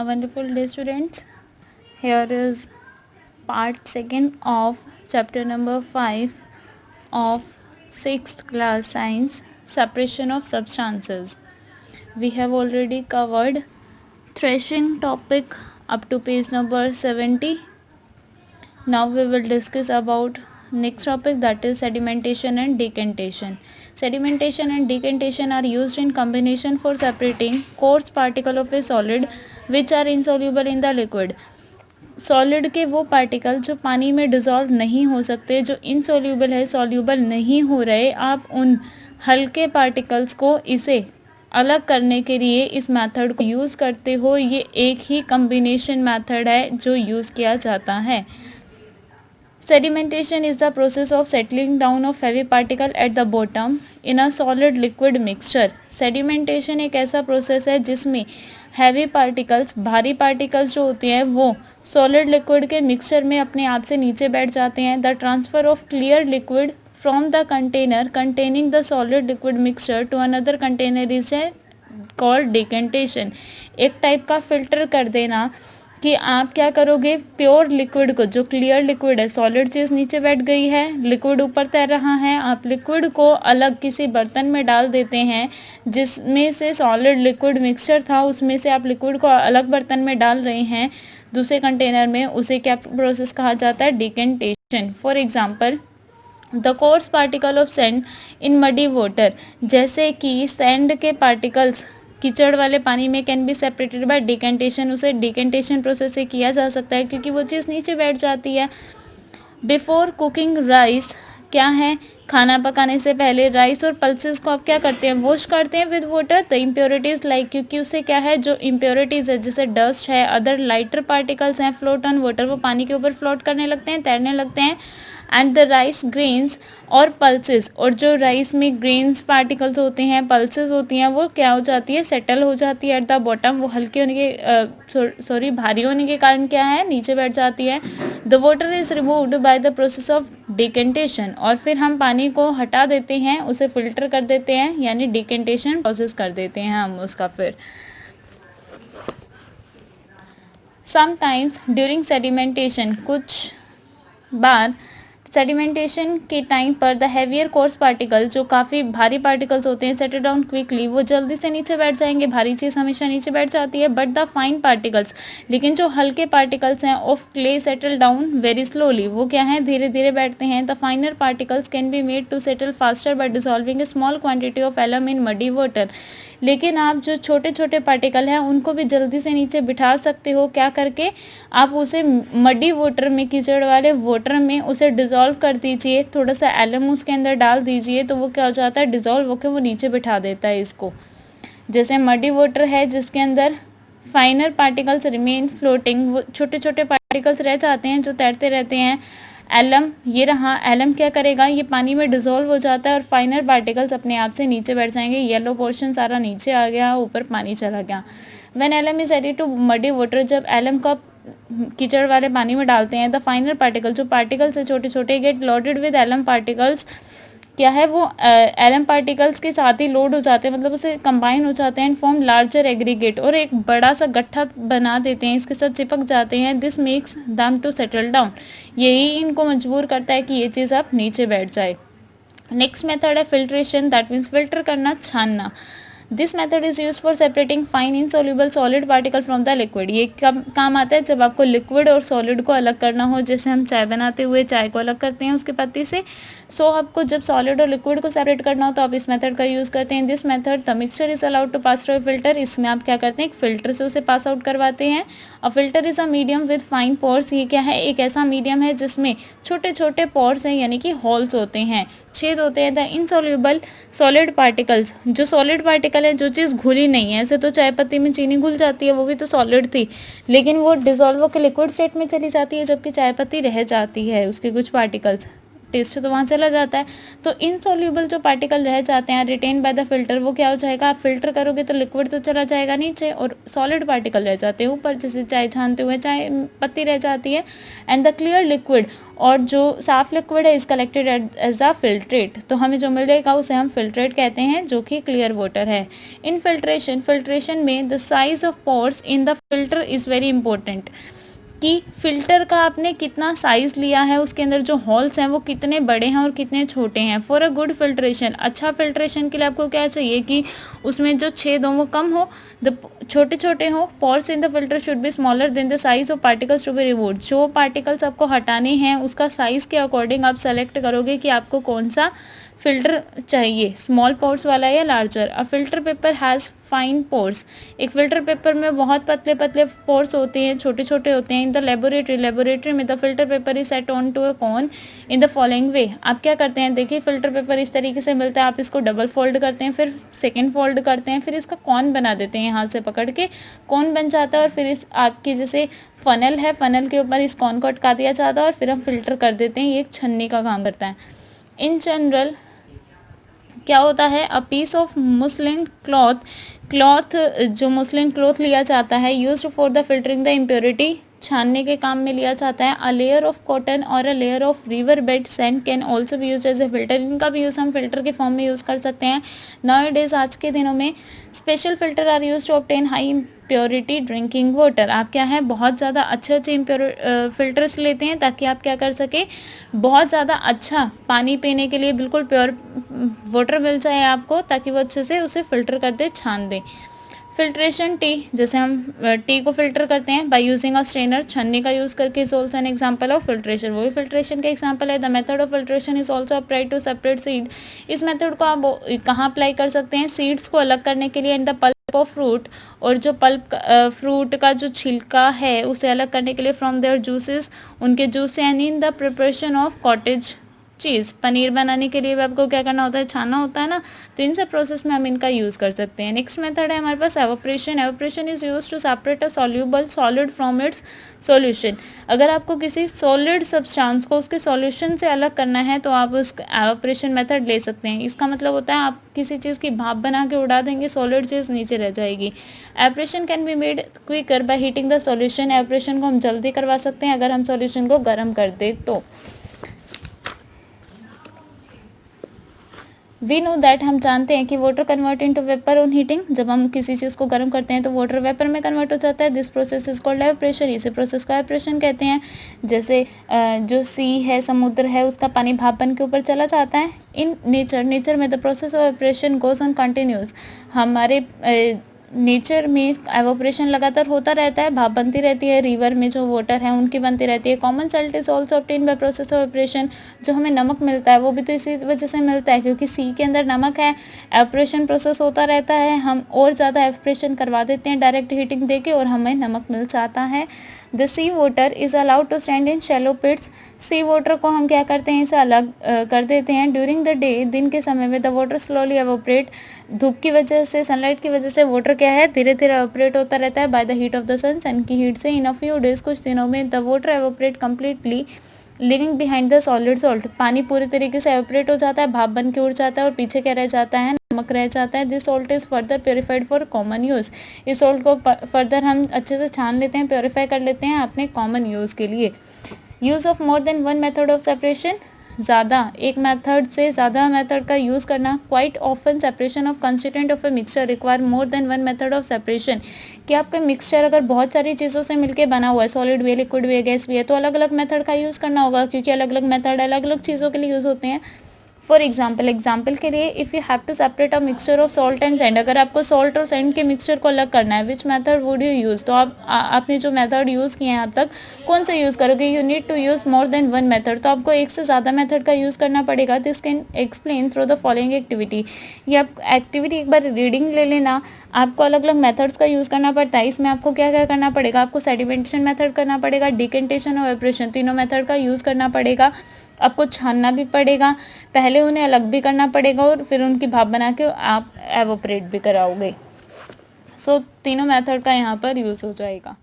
A wonderful day, students. Here is part second of chapter number 5 of 6th class science, separation of substances. We have already covered threshing topic up to page number 70. Now we will discuss about next topic, that is sedimentation and decantation. Sedimentation and decantation are used in combination for separating coarse particle of a solid which are insoluble in the liquid. Solid के वो particle जो पानी में dissolve नहीं हो सकते, जो insoluble है, सॉल्यूबल नहीं हो रहे, आप उन हल्के पार्टिकल्स को इसे अलग करने के लिए इस मेथड को यूज़ करते हो. ये एक ही कम्बिनेशन मेथड है जो यूज़ किया जाता है. Sedimentation is the process of settling down of heavy particle at the bottom in a solid liquid mixture. Sedimentation एक ऐसा प्रोसेस है जिसमें हैवी पार्टिकल्स, भारी पार्टिकल्स जो होते हैं वो सॉलिड लिक्विड के मिक्सचर में अपने आप से नीचे बैठ जाते हैं. The transfer of clear liquid from the container containing the solid liquid mixture to another container is called decantation. एक टाइप का फिल्टर कर देना कि आप क्या करोगे, प्योर लिक्विड को, जो क्लियर लिक्विड है, सॉलिड चीज़ नीचे बैठ गई है, लिक्विड ऊपर तैर रहा है, आप लिक्विड को अलग किसी बर्तन में डाल देते हैं जिसमें से सॉलिड लिक्विड मिक्सचर था, उसमें से आप लिक्विड को अलग बर्तन में डाल रहे हैं दूसरे कंटेनर में. उसे क्या प्रोसेस कहा जाता है, decantation. For example the coarse particle of sand in muddy water, जैसे कि सैंड के पार्टिकल्स कीचड़ वाले पानी में can be separated by decantation. उसे डिकेंटेशन प्रोसेस से किया जा सकता है क्योंकि वो चीज़ नीचे बैठ जाती है. बिफोर कुकिंग राइस, क्या है, खाना पकाने से पहले राइस और पल्सेस को आप क्या करते हैं, वॉश करते हैं with water. The impurities like, क्योंकि उससे क्या है, जो इम्प्योरिटीज़ है जैसे डस्ट है, अदर लाइटर पार्टिकल्स हैं, फ्लोट ऑन वाटर, वो पानी के ऊपर फ्लोट करने लगते हैं, तैरने लगते हैं. एंड द राइस ग्रेन्स और पल्सेस, और जो राइस में ग्रेन्स पार्टिकल्स होते हैं, पल्सेस होती हैं, वो क्या हो जाती है, सेटल हो जाती है एट द बॉटम. वो हल्के होने के भारी होने के कारण क्या है, नीचे बैठ जाती है. The water is removed by the process of decantation, और फिर हम पानी को हटा देते हैं, उसे फिल्टर कर देते हैं, यानी डिकेंटेशन प्रोसेस कर देते हैं हम उसका. फिर समटाइम्स ड्यूरिंग सेडिमेंटेशन, कुछ बार सेडिमेंटेशन के टाइम पर द हैवियर कोर्स पार्टिकल, जो काफ़ी भारी पार्टिकल्स होते हैं, सेटल डाउन क्विकली, वो जल्दी से नीचे बैठ जाएंगे. भारी चीज़ हमेशा नीचे बैठ जाती है. बट द फाइन पार्टिकल्स, लेकिन जो हल्के पार्टिकल्स हैं of clay settle down very slowly, वो क्या है, धीरे धीरे बैठते हैं. The finer particles can be made to settle faster by dissolving a small quantity of alum in muddy water. लेकिन आप जो छोटे छोटे पार्टिकल हैं उनको भी जल्दी से नीचे बिठा सकते हो, क्या करके, आप उसे मडी वाटर में, कीचड़ वाले वाटर में उसे डिज़ोल्व कर दीजिए, थोड़ा सा एलम उसके अंदर डाल दीजिए, तो वो क्या हो जाता है, डिज़ोल्व होकर वो नीचे बिठा देता है इसको. जैसे मडी वाटर है जिसके अंदर फाइनर पार्टिकल्स रिमेन फ्लोटिंग, वो छोटे छोटे पार्टिकल्स रह जाते हैं जो तैरते रहते हैं. एलम, ये रहा, एलम क्या करेगा, ये पानी में डिज़ोल्व हो जाता है और फाइनर पार्टिकल्स अपने आप से नीचे बैठ जाएंगे. येलो पोर्शन सारा नीचे आ गया, ऊपर पानी चला गया. When alum is added to muddy water, जब एलम को कीचड़ वाले पानी में डालते हैं, द फाइनर पार्टिकल, जो पार्टिकल्स है छोटे छोटे, get loaded with alum particles, क्या है, वो एलम पार्टिकल्स के साथ ही लोड हो जाते हैं, मतलब उसे कंबाइन हो जाते हैं, फॉर्म लार्जर एग्रीगेट, और एक बड़ा सा गट्ठा बना देते हैं, इसके साथ चिपक जाते हैं. This makes them to settle down, यही इनको मजबूर करता है कि ये चीज़ आप नीचे बैठ जाए. नेक्स्ट मेथड है फिल्ट्रेशन, दैट मीन्स फिल्टर करना, छानना. This method is use for separating fine insoluble solid particle from the liquid. ये कब काम आता है, जब आपको लिक्विड और सॉलिड को अलग करना हो. जैसे हम चाय बनाते हुए चाय को अलग करते हैं उसके पत्ती से, सो आपको जब सॉलिड और लिक्विड को सेपरेट करना हो तो आप इस मेथड का यूज़ करते हैं. This method the mixture is allowed to pass through filter, इसमें आप क्या करते हैं, एक फिल्टर से उसे पास आउट करवाते हैं. A filter is a medium with fine pores, ये क्या है, एक ऐसा मीडियम है जिसमें छोटे छोटे पोर्स हैं, यानी कि होल्स होते हैं, छेद होते हैं. द इनसॉल्युबल सॉलिड पार्टिकल्स, जो सॉलिड पार्टिकल है, जो चीज़ घुली नहीं है, ऐसे तो चाय पत्ती में चीनी घुल जाती है, वो भी तो सॉलिड थी, लेकिन वो डिसॉल्व होकर लिक्विड स्टेट में चली जाती है, जबकि चाय पत्ती रह जाती है, उसके कुछ पार्टिकल्स टेस्ट तो वहाँ चला जाता है। तो इनसॉल्यूबल जो पार्टिकल रह जाते हैं रिटेन बाय द फिल्टर, वो क्या हो जाएगा, आप फिल्टर करोगे तो लिक्विड तो चला जाएगा नीचे और सॉलिड पार्टिकल रह जाते हैं ऊपर, जैसे चाय छानते हुए चाय पत्ती रह जाती है। एंड द क्लियर लिक्विड, और जो साफ लिक्विड है is collected as a filtrate, तो हमें जो मिलेगा उसे हम फिल्ट्रेट कहते हैं, जो कि क्लियर वाटर है। इन फिल्ट्रेशन में the size of pores in the filter is very important, कि फिल्टर का आपने कितना साइज़ लिया है, उसके अंदर जो होल्स हैं वो कितने बड़े हैं और कितने छोटे हैं। फॉर अ गुड फिल्ट्रेशन, अच्छा फिल्ट्रेशन के लिए आपको क्या चाहिए कि उसमें जो छेद हो वो कम हो, छोटे छोटे हो। Pores in the filter should be smaller than the size of particles to be removed, जो पार्टिकल्स आपको हटाने हैं उसका साइज़ के अकॉर्डिंग आप सेलेक्ट करोगे कि आपको कौन सा फिल्टर चाहिए, स्मॉल पोर्स वाला या larger. A filter paper has fine pores, एक फिल्टर पेपर में बहुत पतले पतले पोर्स होते हैं, छोटे छोटे होते हैं। इन द लेबोरेटरी में the filter paper is set on to a cone in the following way. आप क्या करते हैं, देखिए फिल्टर पेपर इस तरीके से मिलता है, आप इसको डबल फोल्ड करते हैं, फिर सेकेंड फोल्ड करते हैं, फिर इसका कॉन बना देते हैं, यहाँ से पकड़ के कॉन बन जाता है, और फिर इस आपकी जैसे फनल है, फनल के ऊपर इस कॉन को अटका दिया जाता है और फिर हम फिल्टर कर देते हैं। ये एक छन्नी का काम करता है। इन जनरल क्या होता है, a piece of muslin cloth जो मुस्लिन क्लॉथ लिया जाता है, used for the filtering the impurity, छानने के काम में लिया जाता है। अ लेयर ऑफ कॉटन और a layer of river bed sand can also be use as a filter, इनका भी यूज़ हम फिल्टर के फॉर्म में यूज़ कर सकते हैं। नाउ डेज, आज के दिनों में special filter are use to obtain high purity drinking water, आप क्या है बहुत ज़्यादा अच्छे फिल्टर्स लेते हैं ताकि आप क्या कर सके, बहुत ज़्यादा अच्छा पानी पीने के लिए बिल्कुल प्योर वाटर मिल जाए आपको, ताकि वो अच्छे से उसे फिल्टर कर दे, छान दे। फिल्ट्रेशन टी, जैसे हम टी को फिल्टर करते हैं बाय यूजिंग अ स्ट्रेनर, छन्नी का यूज़ करके, is also an example of filtration, वो भी फिल्ट्रेशन का एग्जांपल है। The method of filtration is also applied to separate seed, इस मेथड को आप कहाँ अप्लाई कर सकते हैं, सीड्स को अलग करने के लिए। In the pulp of fruit, और जो पल्प फ्रूट का जो छिलका है उसे अलग करने के लिए। फ्रॉम देयर जूसेस, उनके जूस से। And in the preparation of cottage चीज़, पनीर बनाने के लिए भी आपको क्या करना होता है, छानना होता है ना, तो इन सब प्रोसेस में हम इनका यूज़ कर सकते हैं। नेक्स्ट मेथड है हमारे पास evaporation. Evaporation is use to separate a soluble solid from its solution, अगर आपको किसी सॉलिड सब्सटेंस को उसके सॉल्यूशन से अलग करना है तो आप उस एवोपरेशन मेथड ले सकते हैं। इसका मतलब होता है आप किसी चीज़ की भाप बना के उड़ा देंगे, सॉलिड चीज़ नीचे रह जाएगी। Evaporation can be made quicker by heating the solution, evaporation को हम जल्दी करवा सकते हैं अगर हम सॉल्यूशन को गर्म कर दें तो। वी नो दैट, हम जानते हैं कि water convert into vapour on heating, जब हम किसी चीज़ को गर्म करते हैं तो वाटर वेपर में कन्वर्ट हो जाता है। This process is called evaporation, इसी प्रोसेस को एवोपरेशन कहते हैं। जैसे जो सी है, समुद्र है, उसका पानी भाप बन के ऊपर चला जाता है। इन नेचर में the process of evaporation goes on continuous, हमारे नेचर में एवोपरेशन लगातार होता रहता है, भाप बनती रहती है। रिवर में जो वाटर है उनकी बनती रहती है। Common salt is also obtain by process of evaporation, जो हमें नमक मिलता है वो भी तो इसी वजह से मिलता है क्योंकि सी के अंदर नमक है। एवोपरेशन प्रोसेस होता रहता है, हम और ज़्यादा एवोपरेशन करवा देते हैं डायरेक्ट हीटिंग दे के और हमें नमक मिल जाता है। The sea water is allowed to stand in shallow pits, sea water को हम क्या करते हैं, इसे अलग कर देते हैं। ड्यूरिंग द डे, दिन के समय में द वाटर स्लोली एवोपरेट, धूप की वजह से, सनलाइट की वजह से वाटर क्या है धीरे धीरे एवोपरेट होता रहता है। By the heat of the sun की हीट से। इन अ फ्यू डेज, कुछ दिनों में, the water evaporate completely living behind the solid salt, पानी पूरी तरीके से एवोपरेट हो जाता है, भाप बन के उड़ जाता है और पीछे क्या रह जाता है, नमक रह जाता है। This salt is further purified for common use, इस सॉल्ट को फर्दर हम अच्छे से छान लेते हैं, प्योरीफाई कर लेते हैं अपने कॉमन यूज़ के लिए। Use of more than one method of separation, ज़्यादा एक मेथड से ज़्यादा मेथड का यूज़ करना। Quite often separation of constituent of a mixture require more than one method of separation, कि आपका मिक्सचर अगर बहुत सारी चीज़ों से मिलकर बना हुआ है, सॉलिड भी है, लिक्विड भी है, गैस भी है, तो अलग अलग मेथड का यूज़ करना होगा क्योंकि अलग अलग मेथड अलग अलग चीज़ों के लिए यूज़ होते हैं। फॉर एग्जाम्पल के लिए, if you have to separate a mixture of salt and sand, अगर आपको सॉल्ट और सैंड के मिक्सचर को अलग करना है, which method would you use, तो आपने जो मेथड यूज़ किए हैं अब तक कौन सा यूज़ करोगे। You need to use more than one method, तो आपको एक से ज़्यादा मेथड का यूज़ करना पड़ेगा। This can explain through the following activity, ये आप एक्टिविटी एक बार रीडिंग ले लेना, आपको अलग अलग मेथड्स का यूज़ करना पड़ता है। इसमें आपको क्या क्या करना पड़ेगा, आपको सेडिमेंटेशन मेथड करना पड़ेगा, डिकेंटेशन और एवपोरेशन, तीनों मेथड का यूज़ करना पड़ेगा। आपको छानना भी पड़ेगा, पहले उन्हें अलग भी करना पड़ेगा और फिर उनकी भाप बना के आप एवोपरेट भी कराओगे। सो तीनों मेथड का यहाँ पर यूज़ हो जाएगा।